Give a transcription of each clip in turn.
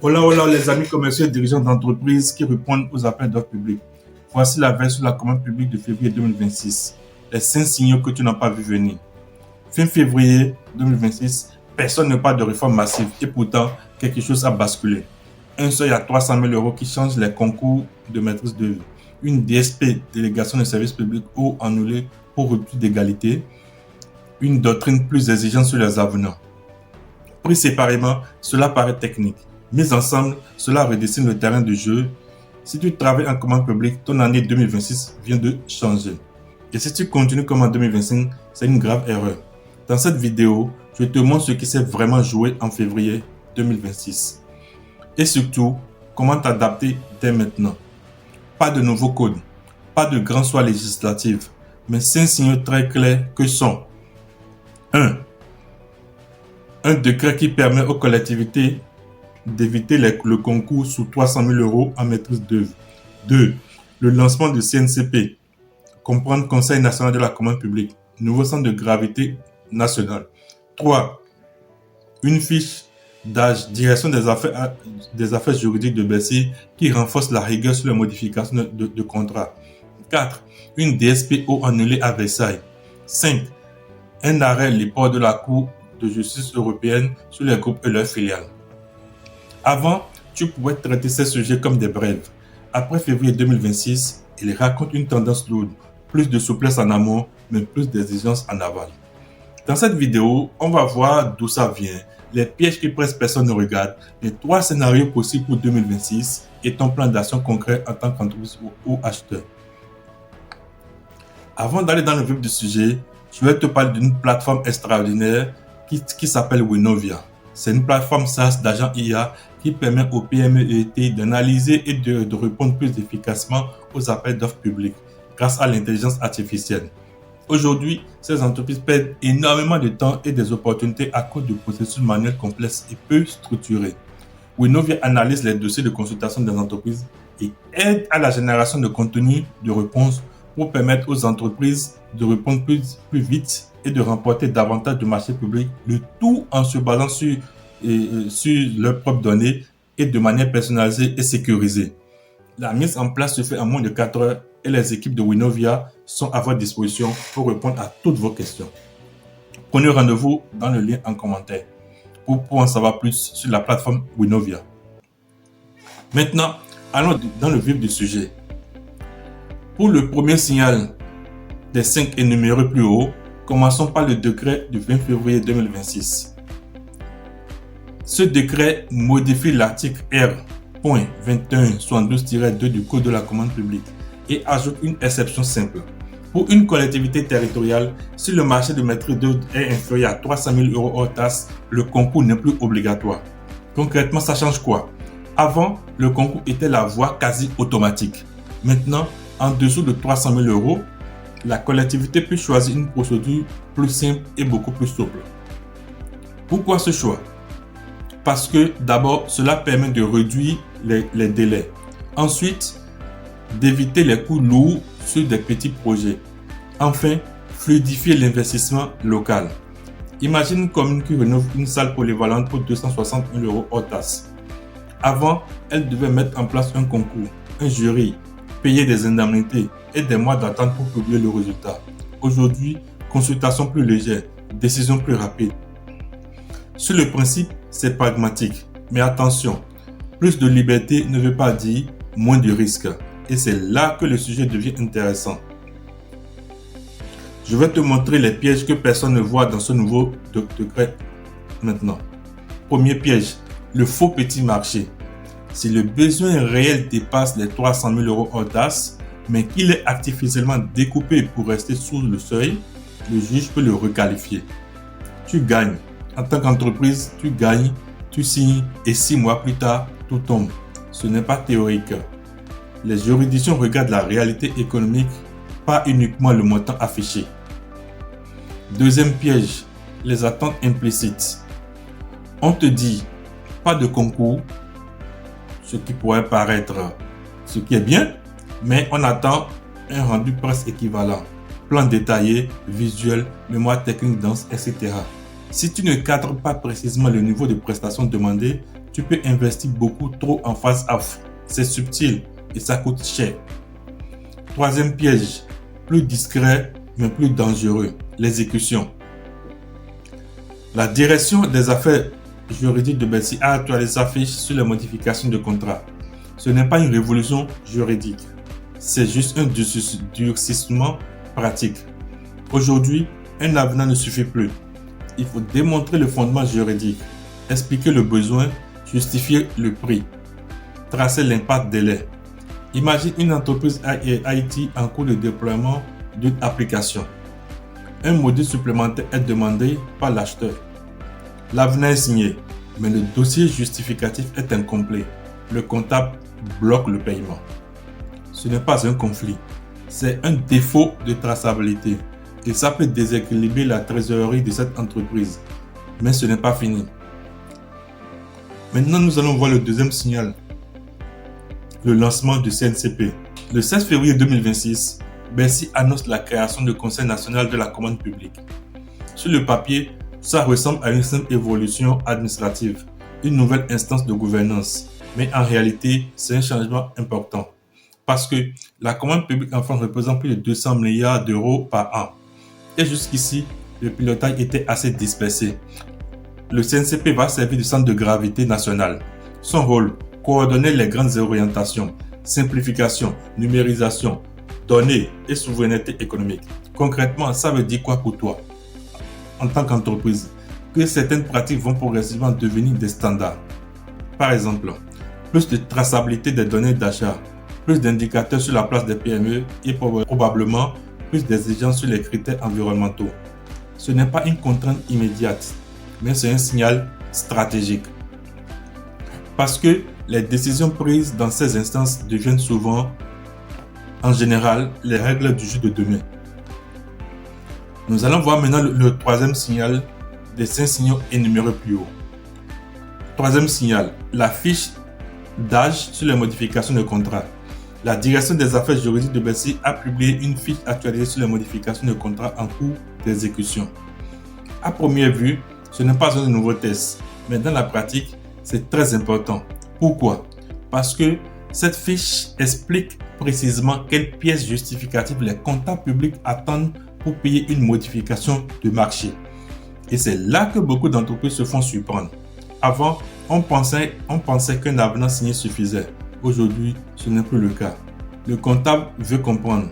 Hola, hola les amis commerciaux et dirigeants d'entreprises qui répondent aux appels d'offres publics. Voici la veille sur la commande publique de février 2026. Les 5 signaux que tu n'as pas vu venir. Fin février 2026, personne ne parle de réforme massive et pourtant quelque chose a basculé. Un seuil à 300 000 euros qui change les concours de maîtrise d'œuvre. Une DSP, délégation de services publics ou annulée pour rupture d'égalité. Une doctrine plus exigeante sur les avenants. Pris séparément, cela paraît technique. Mis ensemble, cela redessine le terrain de jeu. Si tu travailles en commande publique, ton année 2026 vient de changer. Et si tu continues comme en 2025, c'est une grave erreur. Dans cette vidéo, je te montre ce qui s'est vraiment joué en février 2026. Et surtout, comment t'adapter dès maintenant. Pas de nouveaux codes, pas de grands choix législatifs, mais 5 signaux très clairs que sont 1. Un décret qui permet aux collectivités d'éviter le concours sous 300 000 euros en maîtrise d'œuvre. 2. Le lancement du CNCP, comprendre Conseil national de la commande publique, nouveau centre de gravité national. 3. Une fiche d'âge, direction des affaires juridiques de Bercy qui renforce la rigueur sur les modifications de contrat. 4. Une DSPO annulée à Versailles. 5. Un arrêt l'éport de la Cour de justice européenne sur les groupes et leurs filiales. Avant, tu pouvais traiter ces sujets comme des brèves. Après février 2026, il raconte une tendance lourde, plus de souplesse en amont, mais plus d'exigence en aval. Dans cette vidéo, on va voir d'où ça vient, les pièges que presque personne ne regarde, les 3 scénarios possibles pour 2026 et ton plan d'action concret en tant qu'entreprise ou acheteur. Avant d'aller dans le vif du sujet, je vais te parler d'une plateforme extraordinaire qui s'appelle Winovia. C'est une plateforme SaaS d'agents IA qui permet aux PME et ET d'analyser et de répondre plus efficacement aux appels d'offres publics grâce à l'intelligence artificielle. Aujourd'hui, ces entreprises perdent énormément de temps et des opportunités à cause de processus manuels complexes et peu structurés. Winovia analyse les dossiers de consultation des entreprises et aide à la génération de contenu de réponse pour permettre aux entreprises de répondre plus vite et de remporter davantage de marchés publics, le tout en se basant sur leurs propres données et de manière personnalisée et sécurisée. La mise en place se fait en moins de 4 heures et les équipes de Winovia sont à votre disposition pour répondre à toutes vos questions. Prenez rendez-vous dans le lien en commentaire pour en savoir plus sur la plateforme Winovia. Maintenant, allons dans le vif du sujet. Pour le premier signal des 5 énumérés plus haut, commençons par le décret du 20 février 2026. Ce décret modifie l'article R.2172-2 du Code de la commande publique et ajoute une exception simple. Pour une collectivité territoriale, si le marché de maîtrise d'œuvre est inférieur à 300 000 euros hors taxe, le concours n'est plus obligatoire. Concrètement, ça change quoi? Avant, le concours était la voie quasi automatique. Maintenant, en dessous de 300 000 euros, la collectivité peut choisir une procédure plus simple et beaucoup plus souple. Pourquoi ce choix? Parce que d'abord, cela permet de réduire les délais. Ensuite, d'éviter les coûts lourds sur des petits projets. Enfin, fluidifier l'investissement local. Imagine une commune qui rénove une salle polyvalente pour 260 000 euros hors taxe. Avant, elle devait mettre en place un concours, un jury, payer des indemnités et des mois d'attente pour publier le résultat. Aujourd'hui, consultation plus légère, décision plus rapide. Sur le principe, c'est pragmatique. Mais attention, plus de liberté ne veut pas dire moins de risques. Et c'est là que le sujet devient intéressant. Je vais te montrer les pièges que personne ne voit dans ce nouveau décret maintenant. Premier piège, le faux petit marché. Si le besoin réel dépasse les 300 000 euros hors taxe, mais qu'il est artificiellement découpé pour rester sous le seuil, le juge peut le requalifier. Tu gagnes. En tant qu'entreprise, tu gagnes, tu signes et 6 mois plus tard, tout tombe. Ce n'est pas théorique. Les juridictions regardent la réalité économique, pas uniquement le montant affiché. Deuxième piège, les attentes implicites. On te dit, pas de concours, ce qui pourrait paraître ce qui est bien, mais on attend un rendu presque équivalent. Plan détaillé, visuel, mémoire technique dense, etc. Si tu ne cadres pas précisément le niveau de prestation demandé, Tu peux investir beaucoup trop en face offre. C'est subtil et ça coûte cher. Troisième piège, plus discret mais plus dangereux, l'exécution. La direction des affaires juridiques de Bercy a actualisé sa fiche sur les modifications de contrat. Ce n'est pas une révolution juridique, c'est juste un durcissement pratique. Aujourd'hui, un avenant ne suffit plus. Il faut démontrer le fondement juridique, expliquer le besoin, justifier le prix, tracer l'impact délai. Imagine une entreprise IT en cours de déploiement d'une application. Un module supplémentaire est demandé par l'acheteur. L'avenant est signé, mais le dossier justificatif est incomplet. Le comptable bloque le paiement. Ce n'est pas un conflit, c'est un défaut de traçabilité et ça peut déséquilibrer la trésorerie de cette entreprise. Mais ce n'est pas fini. Maintenant, nous allons voir le deuxième signal, le lancement du CNCP. Le 16 février 2026, Bercy annonce la création du Conseil national de la commande publique. Sur le papier, ça ressemble à une simple évolution administrative, une nouvelle instance de gouvernance. Mais en réalité, c'est un changement important. Parce que la commande publique en France représente plus de 200 milliards d'euros par an. Et jusqu'ici, le pilotage était assez dispersé. Le CNCP va servir de centre de gravité national. Son rôle, coordonner les grandes orientations, simplification, numérisation, données et souveraineté économique. Concrètement, ça veut dire quoi pour toi, en tant qu'entreprise? Que certaines pratiques vont progressivement devenir des standards. Par exemple, plus de traçabilité des données d'achat, plus d'indicateurs sur la place des PME et probablement plus d'exigences sur les critères environnementaux. Ce n'est pas une contrainte immédiate, mais c'est un signal stratégique. Parce que les décisions prises dans ces instances deviennent souvent, en général, les règles du jeu de demain. Nous allons voir maintenant le troisième signal des 5 signaux énumérés plus haut. Troisième signal, la fiche d'âge sur les modifications de contrat. La direction des affaires juridiques de Bercy a publié une fiche actualisée sur les modifications de contrat en cours d'exécution. À première vue, ce n'est pas un nouveau test, mais dans la pratique, c'est très important. Pourquoi? Parce que cette fiche explique précisément quelles pièces justificatives les comptables publics attendent pour payer une modification de marché. Et c'est là que beaucoup d'entreprises se font surprendre. Avant, on pensait qu'un avenant signé suffisait. Aujourd'hui, ce n'est plus le cas. Le comptable veut comprendre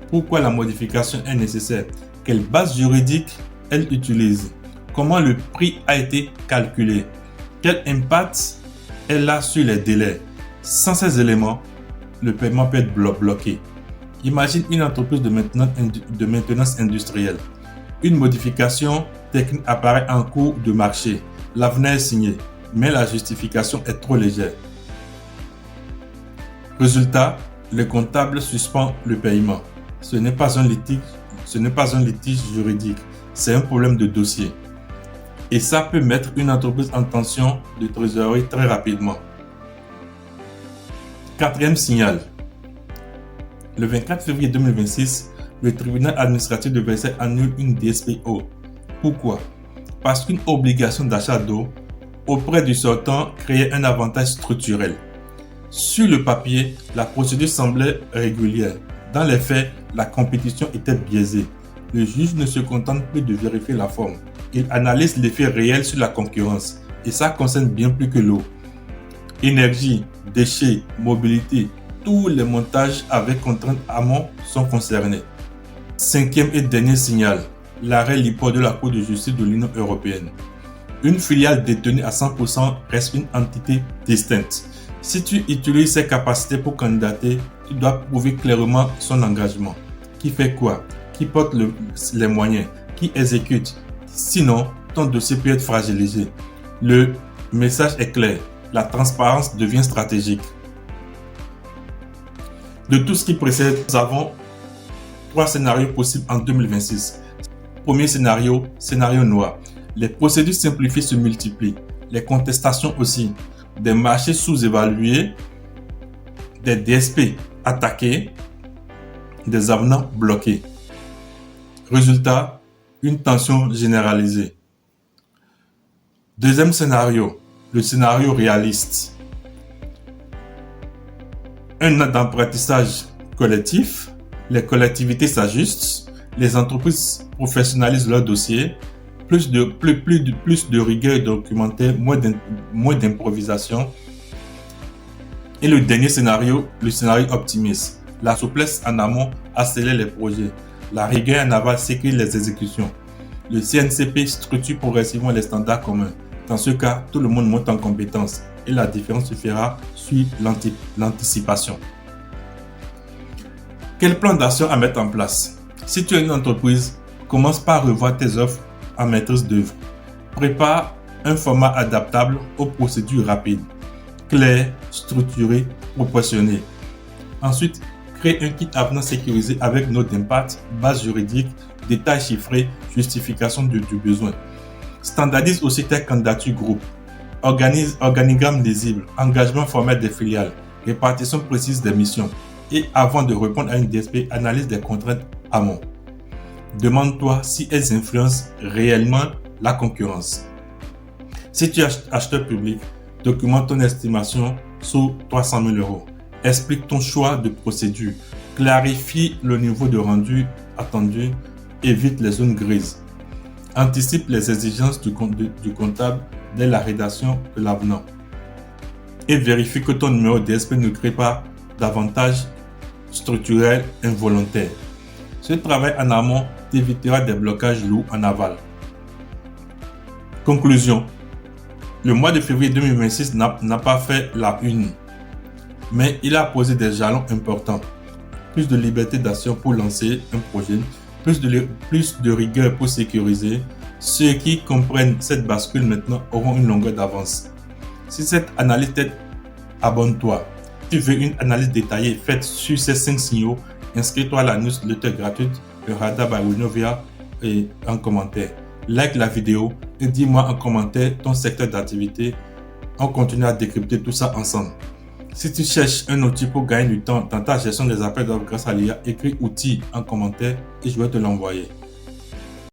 pourquoi la modification est nécessaire, quelle base juridique elle utilise, comment le prix a été calculé, quel impact elle a sur les délais. Sans ces éléments, le paiement peut être bloqué. Imagine une entreprise de maintenance industrielle. Une modification technique apparaît en cours de marché. L'avenant est signé, mais la justification est trop légère. Résultat, le comptable suspend le paiement. Ce n'est pas un litige juridique, c'est un problème de dossier. Et ça peut mettre une entreprise en tension de trésorerie très rapidement. Quatrième signal. Le 24 février 2026, le tribunal administratif de Versailles annule une DSPO. Pourquoi? Parce qu'une obligation d'achat d'eau auprès du sortant créait un avantage structurel. Sur le papier, la procédure semblait régulière. Dans les faits, la compétition était biaisée. Le juge ne se contente plus de vérifier la forme. Il analyse l'effet réel sur la concurrence. Et ça concerne bien plus que l'eau. Énergie, déchets, mobilité, tous les montages avec contrainte amont sont concernés. Cinquième et dernier signal, l'arrêt LIPOR de la Cour de justice de l'Union européenne. Une filiale détenue à 100% reste une entité distincte. Si tu utilises ses capacités pour candidater, tu dois prouver clairement son engagement. Qui fait quoi? Qui porte les moyens? Qui exécute? Sinon, ton dossier peut être fragilisé. Le message est clair. La transparence devient stratégique. De tout ce qui précède, nous avons 3 scénarios possibles en 2026. Premier scénario, scénario noir. Les procédures simplifiées se multiplient. Les contestations aussi. Des marchés sous-évalués, des DSP attaqués, des avenants bloqués. Résultat, une tension généralisée. Deuxième scénario, Le scénario réaliste. Un an d'apprentissage collectif, les collectivités s'ajustent, les entreprises professionnalisent leurs dossiers, plus de rigueur documentaire, moins d'improvisation. Et le dernier scénario, le scénario optimiste. La souplesse en amont accélère les projets. La rigueur en aval sécure les exécutions. Le CNCP structure progressivement les standards communs. Dans ce cas, tout le monde monte en compétences et la différence se fera sur l'anticipation. Quel plan d'action à mettre en place? Si tu es une entreprise, commence par revoir tes offres en maîtrise d'œuvre. Prépare un format adaptable aux procédures rapides, clair, structuré, proportionné. Ensuite, crée un kit avenant sécurisé avec note d'impact, base juridique, détails chiffrés, justification du besoin. Standardise aussi tes candidatures groupe. Organigramme lisible, engagement formel des filiales, répartition précise des missions. Et avant de répondre à une DSP, analyse des contraintes amont. Demande-toi si elles influencent réellement la concurrence. Si tu es acheteur public, documente ton estimation sous 300 000 €. Explique ton choix de procédure. Clarifie le niveau de rendu attendu. Évite les zones grises. Anticipe les exigences du comptable dès la rédaction de l'avenant. Et vérifie que ton numéro DSP ne crée pas d'avantages structurels involontaires. Ce travail en amont t'évitera des blocages lourds en aval. Conclusion. Le mois de février 2026 n'a pas fait la une, mais il a posé des jalons importants. Plus de liberté d'action pour lancer un projet, plus de rigueur pour sécuriser. Ceux qui comprennent cette bascule maintenant auront une longueur d'avance. Si cette analyse t'aide, abonne-toi. Si tu veux une analyse détaillée faite sur ces 5 signaux, inscris-toi à la newsletter gratuite de Radar by Winovia et en commentaire. Like la vidéo et dis-moi en commentaire ton secteur d'activité. On continue à décrypter tout ça ensemble. Si tu cherches un outil pour gagner du temps dans ta gestion des appels d'offres grâce à l'IA, écris outil en commentaire et je vais te l'envoyer.